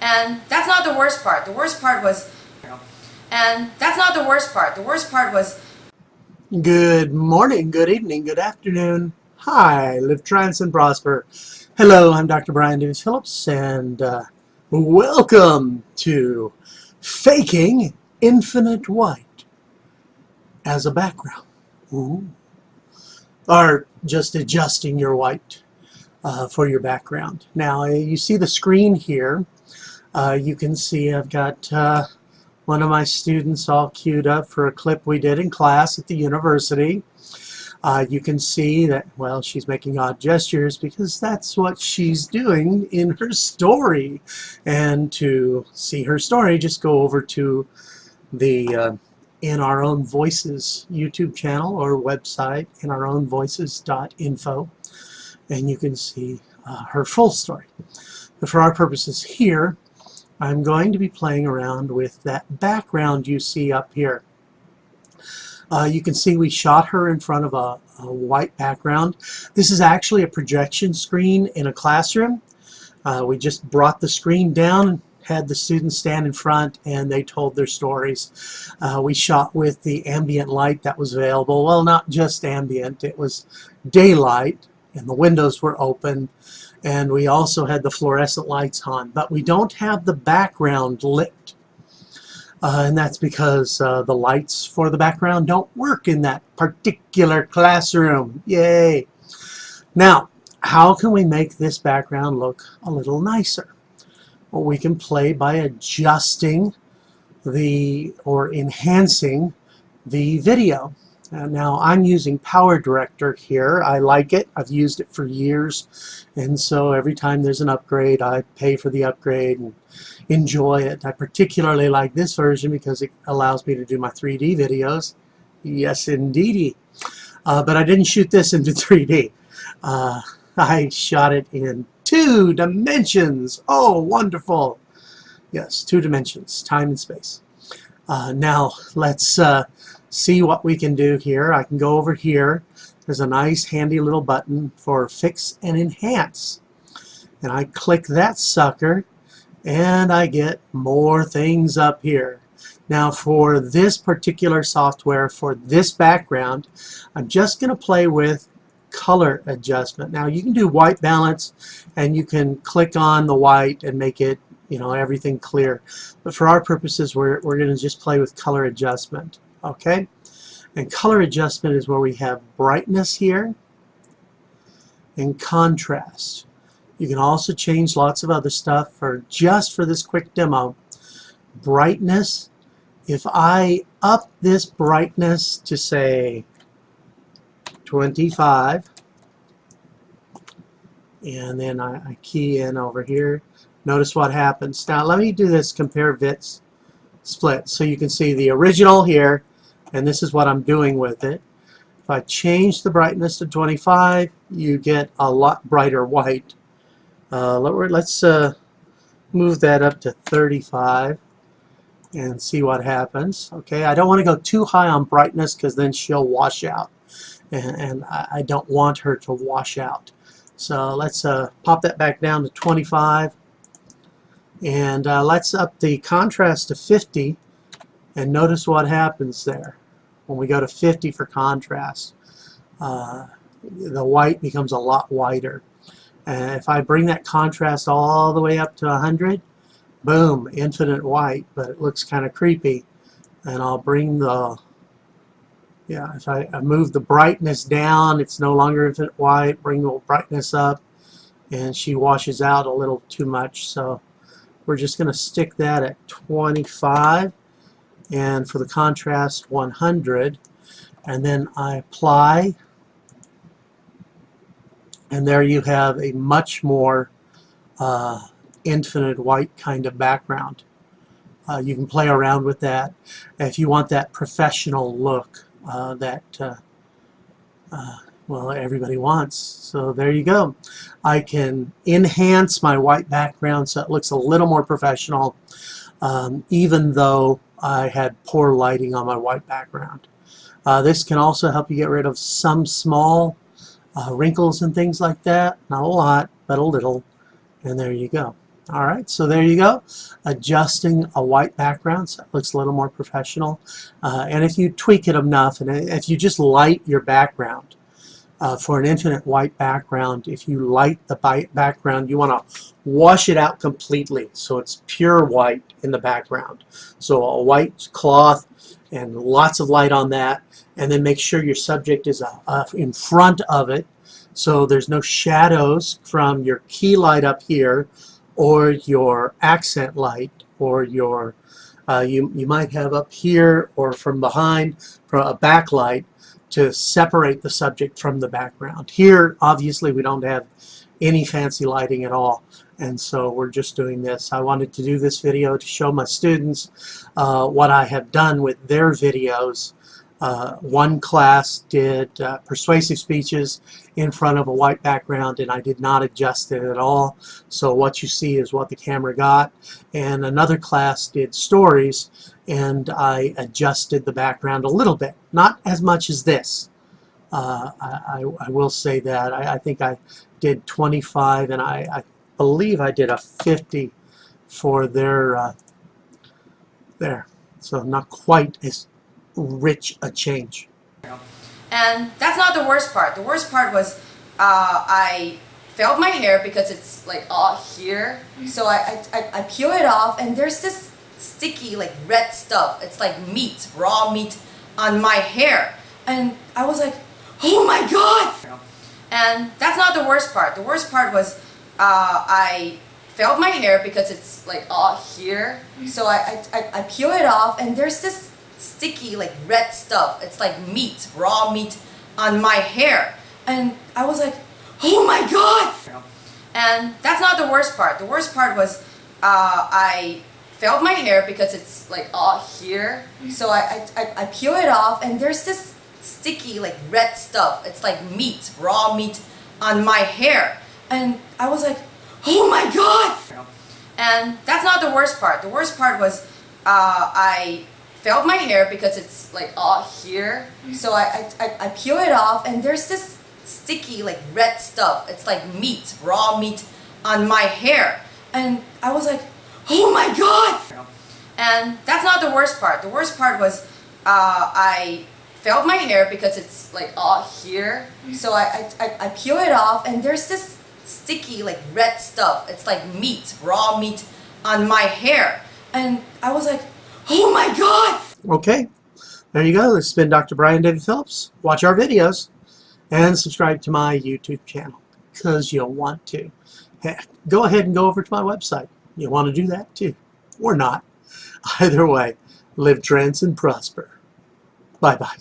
And that's not the worst part. The worst part was, and that's not the worst part. The worst part was. Good morning, good evening, good afternoon. Hi, live, trance, and prosper. Hello, I'm Dr. David Phillips, and welcome to Faking Infinite White as a background. Ooh. Or just adjusting your white for your background. Now, you see the screen here. You can see I've got one of my students all queued up for a clip we did in class at the university. You can see that, well, she's making odd gestures because that's what she's doing in her story. And to see her story, just go over to the In Our Own Voices YouTube channel or website, inourownvoices.info, and you can see her full story. But for our purposes here, I'm going to be playing around with that background you see up here. You can see we shot her in front of a white background. This is actually a projection screen in a classroom. We just brought the screen down and had the students stand in front and they told their stories. We shot with the ambient light that was available. Well, not just ambient, it was daylight and the windows were open. And we also had the fluorescent lights on, but we don't have the background lit. And that's because the lights for the background don't work in that particular classroom. Yay! Now, how can we make this background look a little nicer? Well, we can play by adjusting or enhancing the video. Now I'm using Power Director here. I like it. I've used it for years, and so every time there's an upgrade I pay for the upgrade and enjoy it. I particularly like this version because it allows me to do my 3D videos. Yes indeedy. But I didn't shoot this into 3D. I shot it in 2 dimensions. Oh, wonderful. Yes, 2 dimensions, time and space. Now let's see what we can do here. I can go over here. There's a nice handy little button for Fix and Enhance. And I click that sucker and I get more things up here. Now for this particular software, for this background, I'm just going to play with color adjustment. Now you can do white balance and you can click on the white and make it, you know, everything clear. But for our purposes, we're going to just play with color adjustment. Okay? And color adjustment is where we have brightness here and contrast. You can also change lots of other stuff just for this quick demo. Brightness, if I up this brightness to say 25, and then I key in over here, notice what happens. Now let me do this compare bits split so you can see the original here, and this is what I'm doing with it. If I change the brightness to 25, you get a lot brighter white. Let's move that up to 35 and see what happens. Okay, I don't want to go too high on brightness because then she'll wash out, and I don't want her to wash out. So let's pop that back down to 25, and let's up the contrast to 50, and notice what happens there. When we go to 50 for contrast, the white becomes a lot whiter. And if I bring that contrast all the way up to 100, boom, infinite white, but it looks kind of creepy. And I'll bring the, yeah, if I move the brightness down, it's no longer infinite white. Bring the brightness up, and she washes out a little too much. So we're just going to stick that at 25. And for the contrast 100, and then I apply, and there you have a much more infinite white kind of background. You can play around with that if you want that professional look well, everybody wants. So there you go. I can enhance my white background so it looks a little more professional, even though I had poor lighting on my white background. This can also help you get rid of some small wrinkles and things like that. Not a lot, but a little. And there you go. All right, so there you go. Adjusting a white background so it looks a little more professional. And if you tweak it enough, and if you just light your background, for an infinite white background, if you light the background, you want to wash it out completely so it's pure white in the background. So a white cloth and lots of light on that, and then make sure your subject is in front of it so there's no shadows from your key light up here or your accent light or your you might have up here or from behind for a backlight to separate the subject from the background. Here obviously we don't have any fancy lighting at all, and so we're just doing this. I wanted to do this video to show my students what I have done with their videos. One class did persuasive speeches in front of a white background, and I did not adjust it at all, so what you see is what the camera got. And another class did stories, and I adjusted the background a little bit, not as much as this. I will say that I think I did 25, and I believe I did a 50 for their there, so not quite as rich a change. And that's not the worst part. The worst part was I failed my hair because it's like all here. So I peel it off, and there's this sticky like red stuff. It's like meat, raw meat on my hair. And I was like, oh my god! And that's not the worst part. The worst part was I failed my hair because it's like all here. So I peel it off, and there's this sticky like red stuff. It's like meat, raw meat on my hair. And I was like, oh my god! And that's not the worst part. The worst part was I failed my hair because it's like all here. So I peel it off, and there's this sticky like red stuff. It's like meat, raw meat on my hair. And I was like, oh my god! And that's not the worst part. The worst part was I failed my hair because it's like all here. So I peel it off, and there's this sticky like red stuff. It's like meat, raw meat on my hair. And I was like, oh my god! And that's not the worst part. The worst part was I failed my hair because it's like all here. So I peel it off, and there's this sticky like red stuff. It's like meat, raw meat on my hair. And I was like, oh my god! Okay, There you go. This has been Dr. David Phillips. Watch our videos and subscribe to my YouTube channel because you'll want to. Heck, go ahead and go over to my website. You'll want to do that too, or not. Either way, live, trans, and prosper. Bye-bye.